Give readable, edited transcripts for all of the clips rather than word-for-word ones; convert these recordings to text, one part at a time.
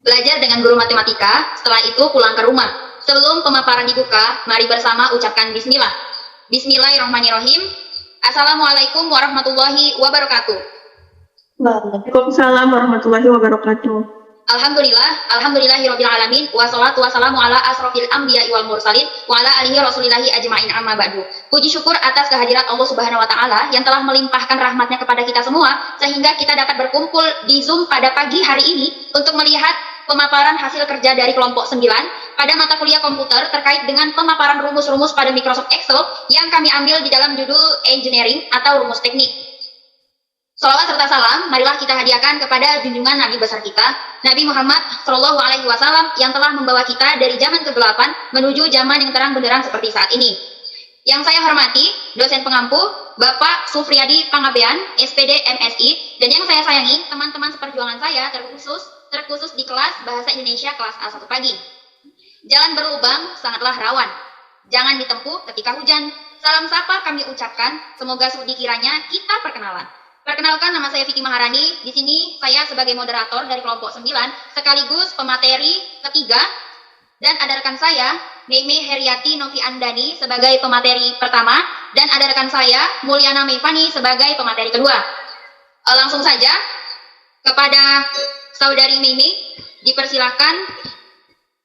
Belajar dengan guru matematika, setelah itu pulang ke rumah. Sebelum pemaparan dibuka, mari bersama ucapkan bismillah. Bismillahirrahmanirrahim. Assalamualaikum warahmatullahi wabarakatuh. Waalaikumsalam warahmatullahi wabarakatuh. Alhamdulillahirabbil alamin, wassalatu wassalamu ala asrofil anbiya'i wal mursalin wa ala alihi rasulillahi ajma'in amma ba'du. Puji syukur atas kehadirat Allah Subhanahu wa taala yang telah melimpahkan rahmatnya kepada kita semua sehingga kita dapat berkumpul di Zoom pada pagi hari ini untuk melihat pemaparan hasil kerja dari kelompok 9 pada mata kuliah komputer terkait dengan pemaparan rumus-rumus pada Microsoft Excel yang kami ambil di dalam judul engineering atau rumus teknik. Salawat serta salam, marilah kita hadiahkan kepada junjungan Nabi besar kita, Nabi Muhammad SAW yang telah membawa kita dari zaman kegelapan menuju zaman yang terang benderang seperti saat ini. Yang saya hormati, dosen pengampu, Bapak Sufriyadi Pangabean, SPD MSI, dan yang saya sayangi, teman-teman seperjuangan saya terkhusus di kelas Bahasa Indonesia kelas A1 pagi. Jalan berlubang sangatlah rawan. Jangan ditempuh ketika hujan. Salam sapa kami ucapkan, semoga dikiranya kita perkenalan. Perkenalkan, nama saya Vicky Maharani. Di sini saya sebagai moderator dari kelompok 9 sekaligus pemateri ketiga, dan ada rekan saya Meme Heriati Novi Andani sebagai pemateri pertama, dan ada rekan saya Mulyana Mevani sebagai pemateri kedua. Langsung saja kepada saudari Meme dipersilahkan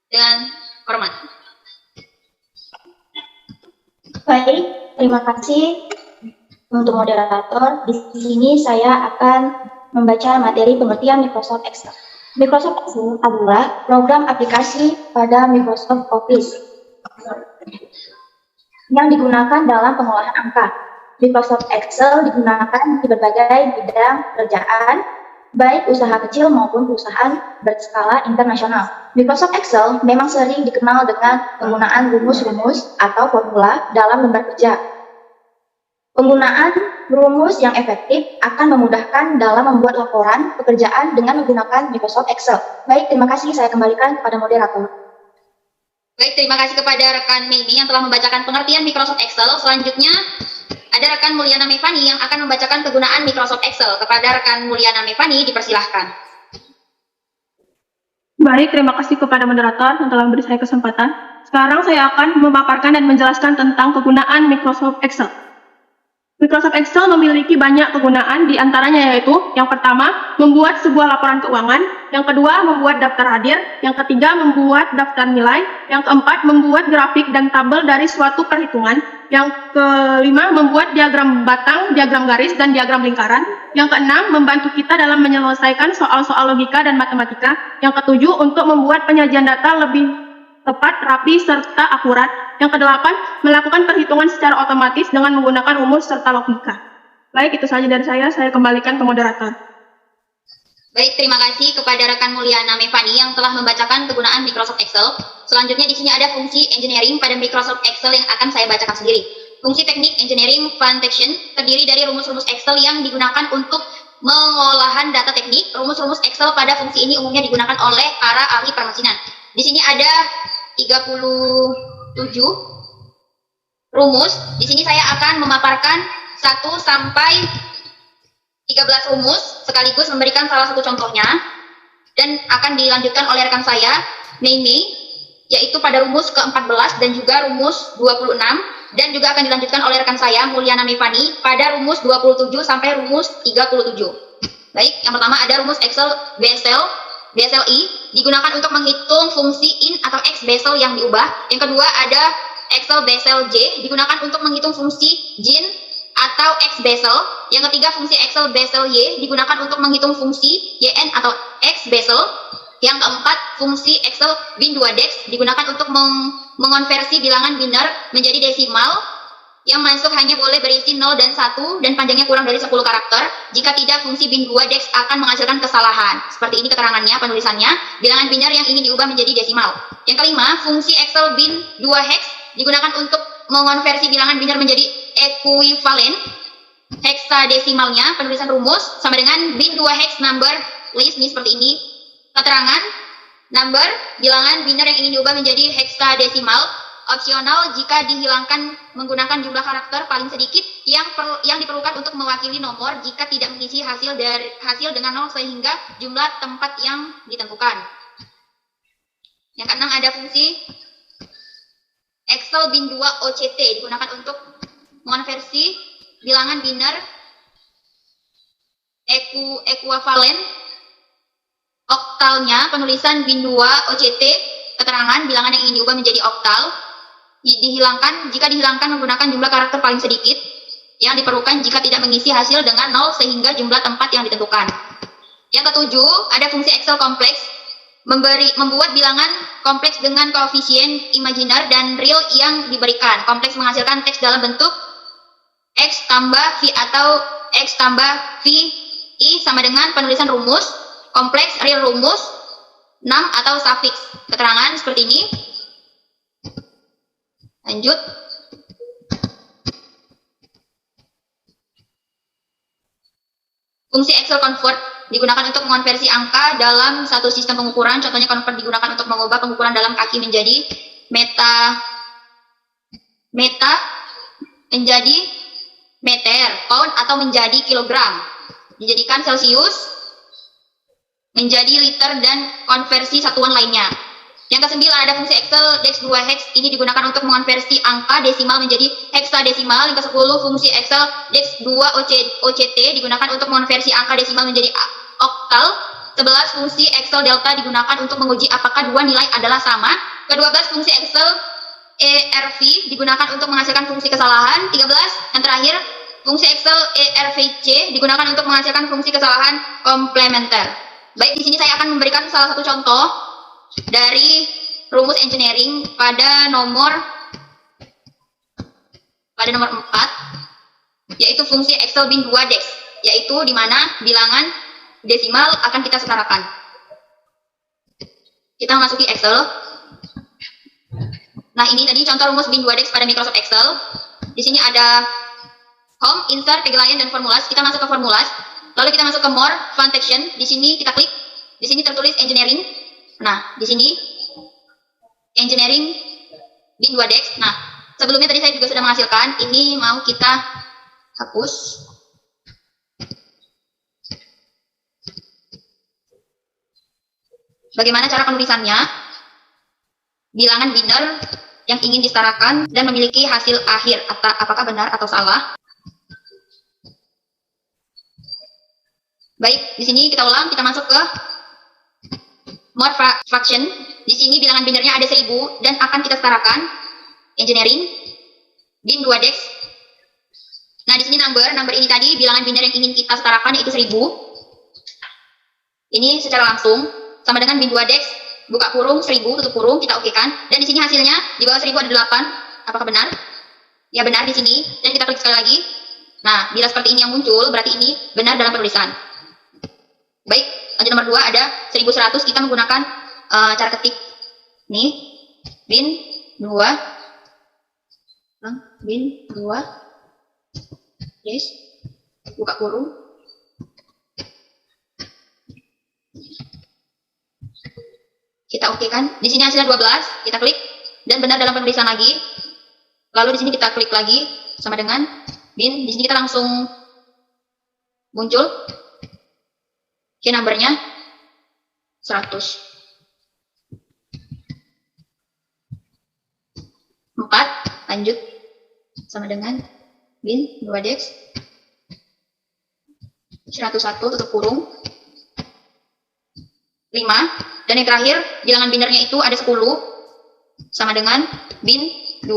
dengan hormat. Baik, terima kasih untuk moderator. Di sini saya akan membaca materi pengertian Microsoft Excel. Microsoft Excel adalah program aplikasi pada Microsoft Office yang digunakan dalam pengolahan angka. Microsoft Excel digunakan di berbagai bidang pekerjaan, baik usaha kecil maupun perusahaan berskala internasional. Microsoft Excel memang sering dikenal dengan penggunaan rumus-rumus atau formula dalam lembar kerja. Penggunaan rumus yang efektif akan memudahkan dalam membuat laporan pekerjaan dengan menggunakan Microsoft Excel. Baik, terima kasih. Saya kembalikan kepada moderator. Baik, terima kasih kepada rekan Mimi yang telah membacakan pengertian Microsoft Excel. Selanjutnya, ada rekan Mulyana Mevani yang akan membacakan kegunaan Microsoft Excel. Kepada rekan Mulyana Mevani, dipersilahkan. Baik, terima kasih kepada moderator yang telah memberi saya kesempatan. Sekarang saya akan memaparkan dan menjelaskan tentang kegunaan Microsoft Excel. Microsoft Excel memiliki banyak kegunaan, di antaranya yaitu yang pertama, membuat sebuah laporan keuangan, yang kedua, membuat daftar hadir, yang ketiga, membuat daftar nilai, yang keempat, membuat grafik dan tabel dari suatu perhitungan, yang kelima, membuat diagram batang, diagram garis, dan diagram lingkaran, yang keenam, membantu kita dalam menyelesaikan soal-soal logika dan matematika, yang ketujuh, untuk membuat penyajian data lebih tepat, rapi, serta akurat. Yang kedelapan, melakukan perhitungan secara otomatis dengan menggunakan rumus serta logika. Baik, itu saja dari saya kembalikan ke moderator. Baik, terima kasih kepada rekan Mulyana Mevani yang telah membacakan kegunaan Microsoft Excel. Selanjutnya di sini ada fungsi engineering pada Microsoft Excel yang akan saya bacakan sendiri. Fungsi teknik engineering function terdiri dari rumus-rumus Excel yang digunakan untuk mengolahan data teknik. Rumus-rumus Excel pada fungsi ini umumnya digunakan oleh para ahli permesinan. Di sini ada 37 rumus. Di sini saya akan memaparkan 1 sampai 13 rumus sekaligus memberikan salah satu contohnya, dan akan dilanjutkan oleh rekan saya Mei, yaitu pada rumus ke-14 dan juga rumus 26, dan juga akan dilanjutkan oleh rekan saya Mulyana Mevani pada rumus 27 sampai rumus 37. Baik, yang pertama ada rumus Excel BSLI digunakan untuk menghitung fungsi in atau x Basel yang diubah. Yang kedua ada Excel BSLJ digunakan untuk menghitung fungsi gin atau x Basel. Yang ketiga fungsi Excel BSLY digunakan untuk menghitung fungsi yn atau x Basel. Yang keempat fungsi Excel bin2dex digunakan untuk mengonversi bilangan biner menjadi desimal yang masuk hanya boleh berisi 0 dan 1 dan panjangnya kurang dari 10 karakter. Jika tidak, fungsi bin2dex akan menghasilkan kesalahan. Seperti ini keterangannya, penulisannya. Bilangan biner yang ingin diubah menjadi desimal. Yang kelima, fungsi Excel bin2hex digunakan untuk mengonversi bilangan biner menjadi ekuivalen. Heksadesimalnya, penulisan rumus sama dengan bin2hex number list. Ini seperti ini. Keterangan, number, bilangan biner yang ingin diubah menjadi heksadesimal. Opsional jika dihilangkan menggunakan jumlah karakter paling sedikit yang diperlukan untuk mewakili nomor jika tidak mengisi hasil dengan 0 sehingga jumlah tempat yang ditentukan. Yang keenam ada fungsi Excel bin 2 OCT digunakan untuk mengonversi bilangan biner ekuivalen oktalnya. Penulisan bin 2 OCT keterangan bilangan yang ingin diubah menjadi oktal jika dihilangkan menggunakan jumlah karakter paling sedikit yang diperlukan jika tidak mengisi hasil dengan 0 sehingga jumlah tempat yang ditentukan. Yang ketujuh, ada fungsi Excel kompleks membuat bilangan kompleks dengan koefisien imajiner dan real yang diberikan. Kompleks menghasilkan teks dalam bentuk X tambah V atau X tambah V I sama dengan penulisan rumus, kompleks real rumus, nam atau suffix. Keterangan seperti ini. Lanjut. Fungsi Excel convert digunakan untuk mengonversi angka dalam satu sistem pengukuran. Contohnya convert digunakan untuk mengubah pengukuran dalam kaki menjadi meta menjadi meter, pound atau menjadi kilogram. Dijadikan Celsius menjadi liter dan konversi satuan lainnya. Yang kesembilan ada fungsi Excel dex 2 hex. Ini digunakan untuk mengonversi angka desimal menjadi heksadesimal. Yang ke-10 fungsi Excel dex 2 OCT digunakan untuk mengonversi angka desimal menjadi oktal. 11 fungsi Excel delta digunakan untuk menguji apakah dua nilai adalah sama. Ke-12 fungsi Excel ERV digunakan untuk menghasilkan fungsi kesalahan. 13 yang terakhir fungsi Excel ERVC digunakan untuk menghasilkan fungsi kesalahan komplementer. Baik, di sini saya akan memberikan salah satu contoh dari rumus engineering pada nomor 4, yaitu fungsi Excel bin 2 dex, yaitu di mana bilangan desimal akan kita setarakan. Kita memasuki Excel. Nah, ini tadi contoh rumus bin 2 dex pada Microsoft Excel. Di sini ada home, insert, tagline, dan formulas. Kita masuk ke formulas. Lalu kita masuk ke more, function. Di sini kita klik. Di sini tertulis engineering. Nah, di sini engineering bin 2 dex. Nah, sebelumnya tadi saya juga sudah menghasilkan. Ini mau kita hapus. Bagaimana cara penulisannya? Bilangan biner yang ingin disetarakan dan memiliki hasil akhir, apakah benar atau salah. Baik, di sini kita ulang, kita masuk ke more fraction. Di sini bilangan binernya ada 1000 dan akan kita setarakan engineering bin 2 dex. Nah, di sini number ini tadi bilangan biner yang ingin kita setarakan yaitu 1000. Ini secara langsung sama dengan bin 2 dex buka kurung 1000 tutup kurung, kita okekan. Dan di sini hasilnya di bawah 1000 ada 8. Apakah benar? Ya, benar di sini. Dan kita klik sekali lagi. Nah, bila seperti ini yang muncul berarti ini benar dalam penulisan. Baik, lanjut nomor 2 ada 1100. Kita menggunakan cara ketik nih bin 2 yes buka kurung kita oke kan. Di sini hasilnya 12, kita klik dan benar dalam penulisan lagi. Lalu di sini kita klik lagi sama dengan bin. Di sini kita langsung muncul numbernya 100. 4 lanjut sama dengan bin 2 dex 101 tutup kurung 5, dan yang terakhir bilangan binernya itu ada 10 sama dengan bin 2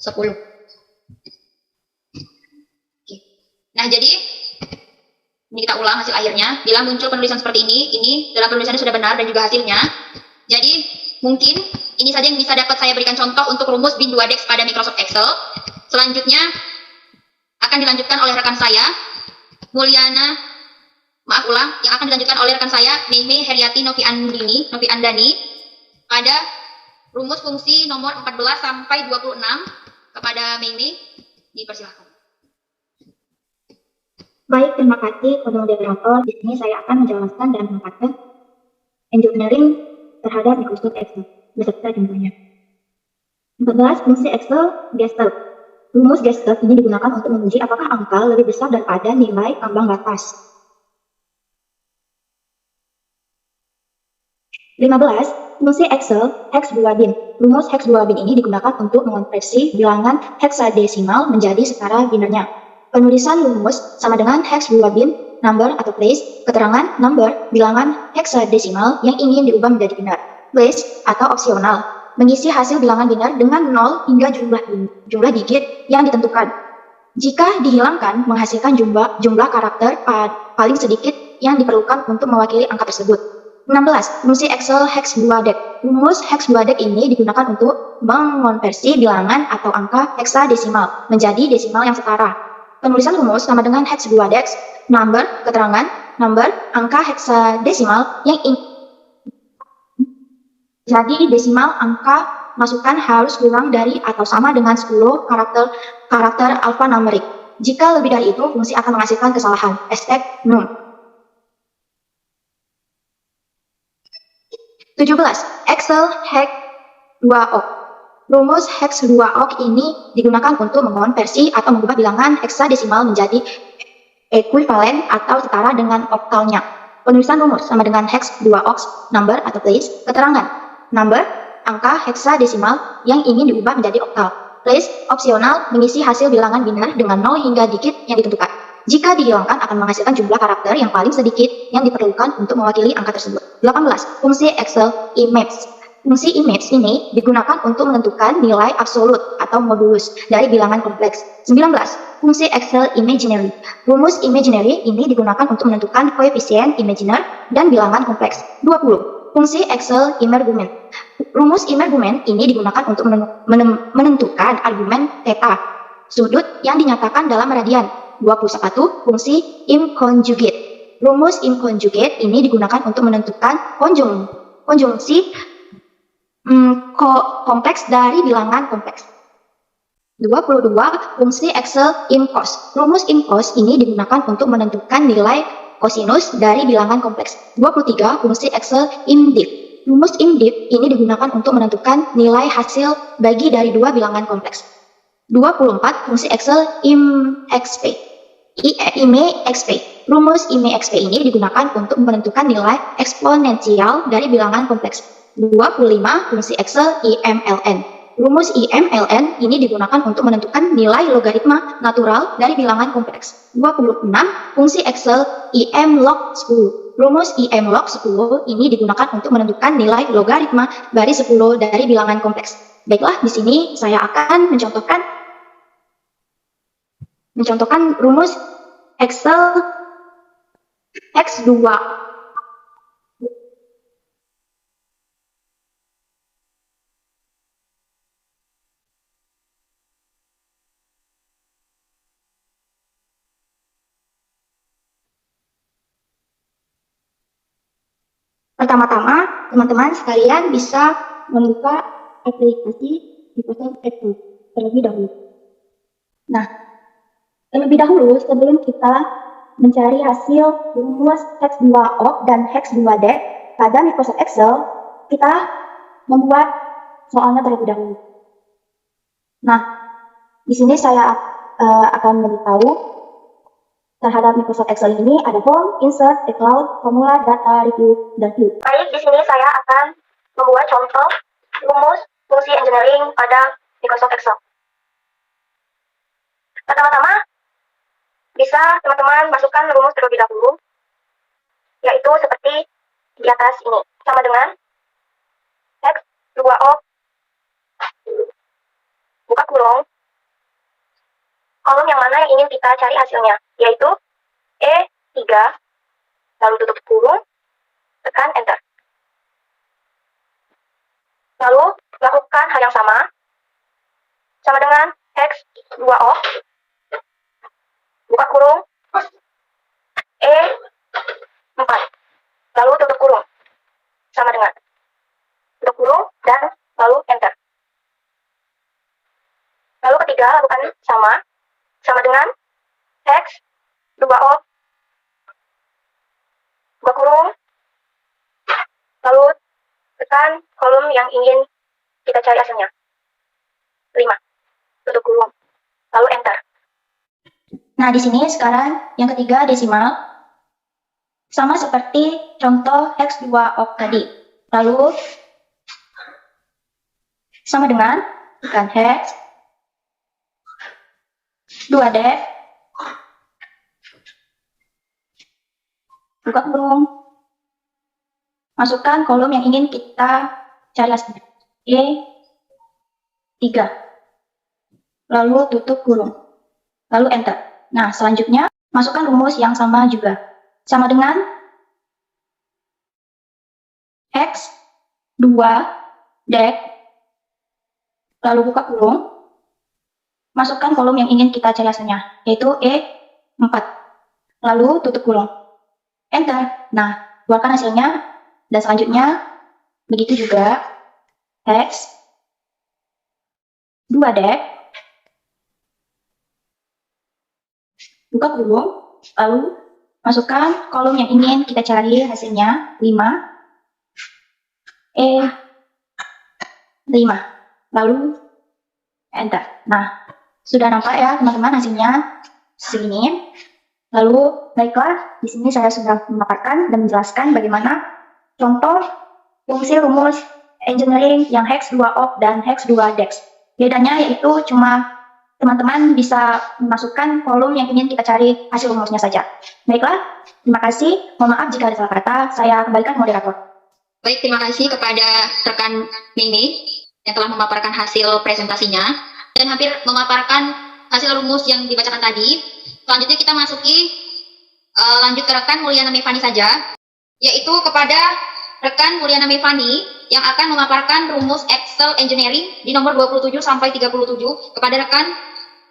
10. Oke. Nah, jadi ini kita ulang hasil akhirnya. Bila muncul penulisan seperti ini dalam penulisannya sudah benar dan juga hasilnya. Jadi mungkin ini saja yang bisa dapat saya berikan contoh untuk rumus bin 2 dex pada Microsoft Excel. Selanjutnya akan dilanjutkan oleh rekan saya yang akan dilanjutkan oleh rekan saya Mei Heriati Novi Andani pada rumus fungsi nomor 14 sampai 26. Kepada Mei, dipersilahkan. Baik, terima kasih kepada moderator. Di sini saya akan menjelaskan dan menempatkan engineering terhadap Microsoft Excel beserta contohnya. 14. Fungsi Excel Gestalt. Rumus Gestalt ini digunakan untuk menguji apakah angka lebih besar daripada nilai ambang batas. 15. Fungsi Excel hex 2 bin. Rumus hex 2 bin ini digunakan untuk mengonversi bilangan heksadesimal menjadi setara binernya. Penulisan rumus sama dengan hex 2 bin, number atau place, keterangan number bilangan heksadesimal yang ingin diubah menjadi binar. Place atau opsional, mengisi hasil bilangan binar dengan 0 hingga jumlah digit yang ditentukan. Jika dihilangkan, menghasilkan jumlah karakter paling sedikit yang diperlukan untuk mewakili angka tersebut. 16. Fungsi Excel hex 2 dec. Rumus hex 2 dec ini digunakan untuk mengonversi bilangan atau angka heksadesimal menjadi desimal yang setara. Penulisan rumus sama dengan hex 2 dec, number, keterangan, number, angka heksadesimal yang jadi desimal angka masukan harus kurang dari atau sama dengan 10 karakter alfanumerik. Jika lebih dari itu, fungsi akan menghasilkan kesalahan. #num. 17. Excel hex 2ok. Rumus hex 2ok ini digunakan untuk mengonversi atau mengubah bilangan heksadesimal menjadi ekuivalen atau setara dengan oktalnya. Penulisan rumus sama dengan hex 2ok, number atau place, keterangan, number, angka heksadesimal yang ingin diubah menjadi oktal. Place, opsional, mengisi hasil bilangan binar dengan 0 hingga digit yang ditentukan. Jika dihilangkan akan menghasilkan jumlah karakter yang paling sedikit yang diperlukan untuk mewakili angka tersebut. 18. Fungsi Excel image. Fungsi image ini digunakan untuk menentukan nilai absolut atau modulus dari bilangan kompleks. 19. Fungsi Excel imaginary. Rumus imaginary ini digunakan untuk menentukan koefisien imaginer dan bilangan kompleks. 20. Fungsi Excel emergument. Rumus emergument ini digunakan untuk menentukan argumen theta, sudut yang dinyatakan dalam radian. 21. Fungsi inconjugate. Rumus inconjugate ini digunakan untuk menentukan konjungsi kompleks dari bilangan kompleks. 22. Fungsi Excel impos. Rumus impos ini digunakan untuk menentukan nilai kosinus dari bilangan kompleks. 23. Fungsi Excel imdiv. Rumus imdiv ini digunakan untuk menentukan nilai hasil bagi dari dua bilangan kompleks. 24. Fungsi Excel imexp. IMEXP. Rumus IMEXP ini digunakan untuk menentukan nilai eksponensial dari bilangan kompleks. 25. Fungsi Excel IMLN. Rumus IMLN ini digunakan untuk menentukan nilai logaritma natural dari bilangan kompleks. 26. Fungsi Excel IMlog10. Rumus IMlog 10 ini digunakan untuk menentukan nilai logaritma baris 10 dari bilangan kompleks. Baiklah, di sini saya akan mencontohkan rumus Excel hex 2. Pertama-tama, teman-teman sekalian bisa membuka aplikasi Microsoft Excel terlebih dahulu. Nah, terlebih dahulu sebelum kita mencari hasil rumus hex 2ok dan hex 2dec pada Microsoft Excel, kita membuat soalnya terlebih dahulu. Nah, di sini saya akan memberitahu terhadap Microsoft Excel ini ada form, insert, cloud, formula, data, review, dan view. Baik, di sini saya akan membuat contoh rumus fungsi engineering pada Microsoft Excel. Pertama-tama, bisa teman-teman masukkan rumus terlebih dahulu, yaitu seperti di atas ini, sama dengan hex 2o, buka kurung, kolom yang mana yang ingin kita cari hasilnya, yaitu E3, lalu tutup kurung, tekan enter. Lalu lakukan hal yang sama dengan hex 2o, buka kurung, E4, lalu tutup kurung, sama dengan tutup kurung, dan lalu enter. Lalu ketiga, lakukan sama dengan hex 2o, buka kurung, lalu tekan kolom yang ingin kita cari hasilnya, 5, tutup kurung, lalu enter. Nah, di sini sekarang yang ketiga desimal, sama seperti contoh hex 2ok tadi. Lalu sama dengan tekan hex 2def, buka kurung, masukkan kolom yang ingin kita cari hasilnya, E3, lalu tutup kurung, lalu enter. Nah, selanjutnya masukkan rumus yang sama juga, sama dengan X 2 def, lalu buka kurung, masukkan kolom yang ingin kita cari hasilnya, yaitu E4, lalu tutup kurung, enter. Nah, keluarkan hasilnya. Dan selanjutnya begitu juga X 2 def, buka kurung, lalu masukkan kolom yang ingin kita cari hasilnya, 5 E5, lalu enter. Nah, sudah nampak ya teman-teman hasilnya segini. Lalu baiklah, di sini saya sudah memaparkan dan menjelaskan bagaimana contoh fungsi rumus engineering yang hex 2op dan hex 2dex. Bedanya yaitu cuma teman-teman bisa memasukkan kolom yang ingin kita cari hasil rumusnya saja. Baiklah, terima kasih. Mohon maaf jika ada salah kata. Saya kembalikan moderator. Baik, terima kasih kepada rekan Mimi yang telah memaparkan hasil presentasinya dan hampir memaparkan hasil rumus yang dibacakan tadi. Selanjutnya kita lanjut ke rekan Mulyana Mevani saja, yaitu kepada rekan Mulyana Mevani yang akan memaparkan rumus Excel Engineering di nomor 27 sampai 37. Kepada rekan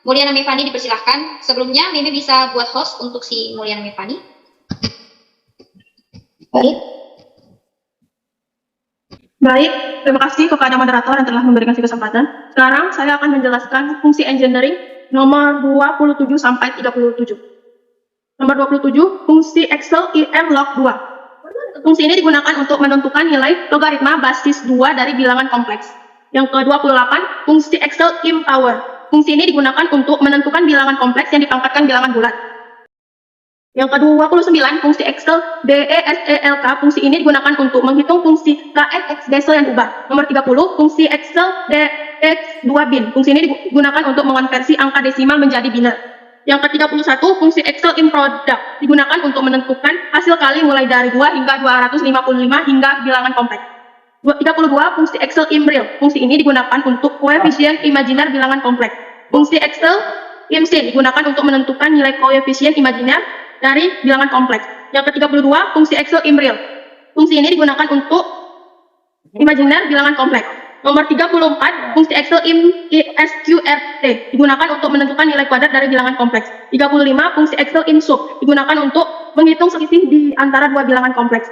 Mulyana Mevani dipersilahkan. Sebelumnya Mimi bisa buat host untuk si Mulyana Mevani. Baik, terima kasih kepada moderator yang telah memberikan kesempatan. Sekarang saya akan menjelaskan fungsi engineering nomor 27 sampai 37. Nomor 27, fungsi Excel IM log 2. Fungsi ini digunakan untuk menentukan nilai logaritma basis 2 dari bilangan kompleks. Yang ke-28, fungsi Excel IM power. Fungsi ini digunakan untuk menentukan bilangan kompleks yang dipangkatkan bilangan bulat. Yang ke-29, fungsi Excel DESELK. Fungsi ini digunakan untuk menghitung fungsi KFX Bessel yang ubah. Nomor 30, fungsi Excel DX2bin. Fungsi ini digunakan untuk mengonversi angka desimal menjadi biner. Yang ke-31, fungsi Excel in product digunakan untuk menentukan hasil kali mulai dari 2 hingga 255 hingga bilangan kompleks. 32, fungsi Excel in real. Fungsi ini digunakan untuk koefisien imajiner bilangan kompleks. Fungsi Excel in sin digunakan untuk menentukan nilai koefisien imajiner dari bilangan kompleks. Yang ke-32, fungsi Excel in real. Fungsi ini digunakan untuk imajiner bilangan kompleks. Nomor 34, fungsi Excel in SQRT digunakan untuk menentukan nilai kuadrat dari bilangan kompleks. 35, fungsi Excel in sub digunakan untuk menghitung selisih di antara dua bilangan kompleks.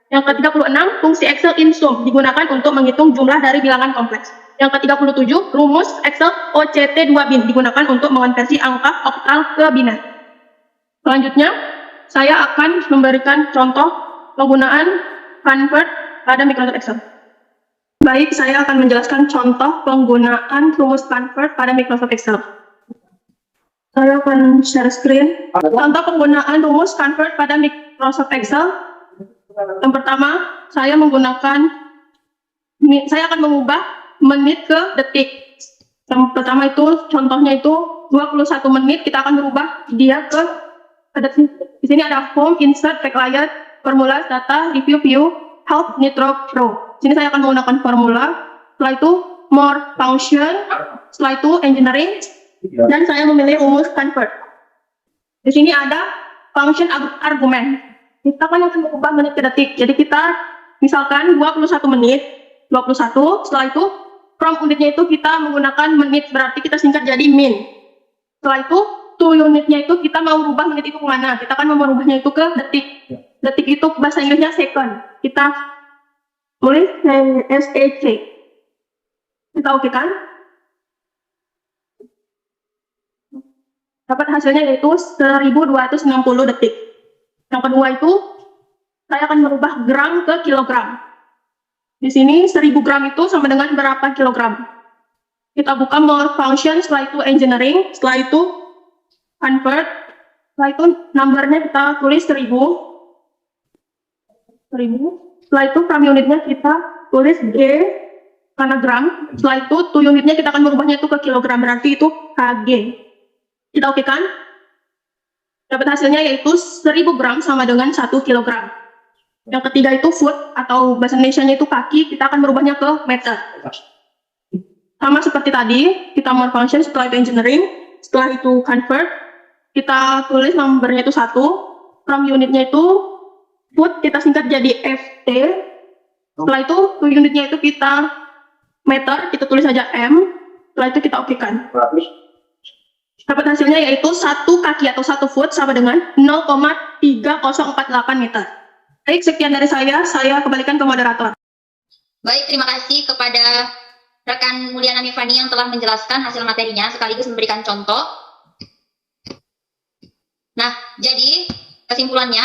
Yang ke-36, fungsi Excel in sum digunakan untuk menghitung jumlah dari bilangan kompleks. Yang ke-37, rumus Excel OCT2bin digunakan untuk mengonversi angka oktal ke biner. Selanjutnya, saya akan memberikan contoh penggunaan convert pada Microsoft Excel. Baik, saya akan menjelaskan contoh penggunaan rumus convert pada Microsoft Excel. Saya akan share screen. Contoh penggunaan rumus convert pada Microsoft Excel. Yang pertama, saya akan mengubah menit ke detik. Yang pertama itu, contohnya itu 21 menit, kita akan berubah dia ke detik. Di sini ada home, insert, backlight, formula, data, review, view, help, nitro, pro. Sini saya akan menggunakan formula, setelah itu more function, setelah itu engineering, dan saya memilih rumus convert. Di sini ada function argument. Kita kan akan mengubah menit ke detik. Jadi kita misalkan 21 menit, 21, setelah itu from unitnya itu kita menggunakan menit, berarti kita singkat jadi min. Setelah itu to unitnya itu kita mau rubah menit itu kemana? Kita kan mau merubahnya itu ke detik. Detik itu bahasa Inggrisnya second. Kita tulis SEC. Kita oke kan? Dapat hasilnya yaitu 1260 detik. Yang kedua itu, saya akan merubah gram ke kilogram. Di sini 1000 gram itu sama dengan berapa kilogram? Kita buka more function, setelah itu engineering, setelah itu convert, setelah itu numbernya kita tulis 1000. 1000. Setelah itu from unitnya kita tulis G karena gram. Setelah itu to unitnya kita akan merubahnya itu ke kilogram, berarti itu Kg. Kita okekan. Dapat hasilnya yaitu 1000 gram sama dengan 1 kilogram. Yang ketiga itu foot atau bahasa Indonesianya itu kaki, kita akan merubahnya ke meter. Sama seperti tadi, kita more function, setelah itu engineering, setelah itu convert, kita tulis nomornya itu 1, from unitnya itu foot, kita singkat jadi FT. Setelah itu to unitnya itu kita meter, kita tulis saja M. Setelah itu kita okekan. Dapat hasilnya yaitu 1 kaki atau 1 foot sama dengan 0,3048 meter. Baik, sekian dari saya kembalikan ke moderator. Baik, terima kasih kepada rekan Mulyana Mifani yang telah menjelaskan hasil materinya sekaligus memberikan contoh. Nah, jadi kesimpulannya,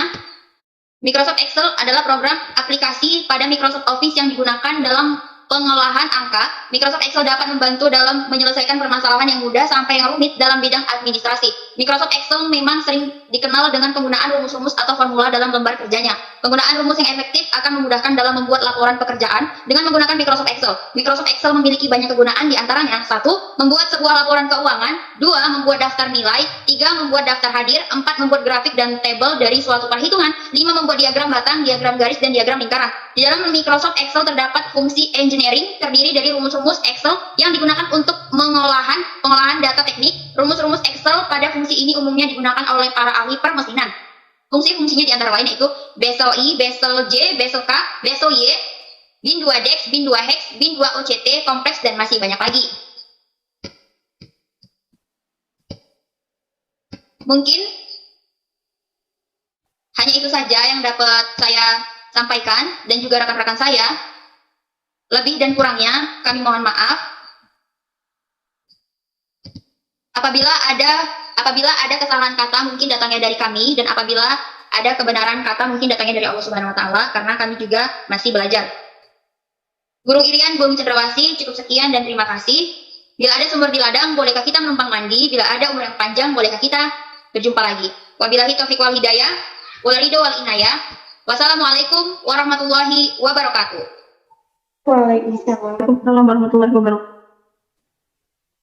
Microsoft Excel adalah program aplikasi pada Microsoft Office yang digunakan dalam pengolahan angka. Microsoft Excel dapat membantu dalam menyelesaikan permasalahan yang mudah sampai yang rumit dalam bidang administrasi. Microsoft Excel memang sering dikenal dengan penggunaan rumus-rumus atau formula dalam lembar kerjanya. Penggunaan rumus yang efektif akan memudahkan dalam membuat laporan pekerjaan dengan menggunakan Microsoft Excel. Microsoft Excel memiliki banyak kegunaan, di antaranya 1. Membuat sebuah laporan keuangan, 2. Membuat daftar nilai, 3. Membuat daftar hadir, 4. Membuat grafik dan tabel dari suatu perhitungan, 5. Membuat diagram batang, diagram garis, dan diagram lingkaran. Di dalam Microsoft Excel terdapat fungsi engineering, terdiri dari rumus-rumus Excel yang digunakan untuk pengolahan data teknik. Rumus-rumus Excel pada fungsi ini umumnya digunakan oleh para ahli permesinan. Fungsi-fungsinya di antara lain yaitu Bezel I, Bezel J, Bezel K, Bezel Y, bin 2 dex, bin 2 hex, bin 2 OCT, kompleks, dan masih banyak lagi. Mungkin hanya itu saja yang dapat saya sampaikan dan juga rekan-rekan saya. Lebih dan kurangnya kami mohon maaf. Apabila ada kesalahan kata mungkin datangnya dari kami, dan apabila ada kebenaran kata mungkin datangnya dari Allah Subhanahu wa taala, karena kami juga masih belajar. Guru Irian Bumi Cendrawasih, cukup sekian dan terima kasih. Bila ada sumber di ladang, bolehkah kita menumpang mandi? Bila ada umur yang panjang, bolehkah kita berjumpa lagi? Wabillahi taufiq wal hidayah, wal ridho wal inayah. Wassalamualaikum warahmatullahi wabarakatuh. Waalaikumsalam. Waalaikumsalam warahmatullahi wabarakatuh.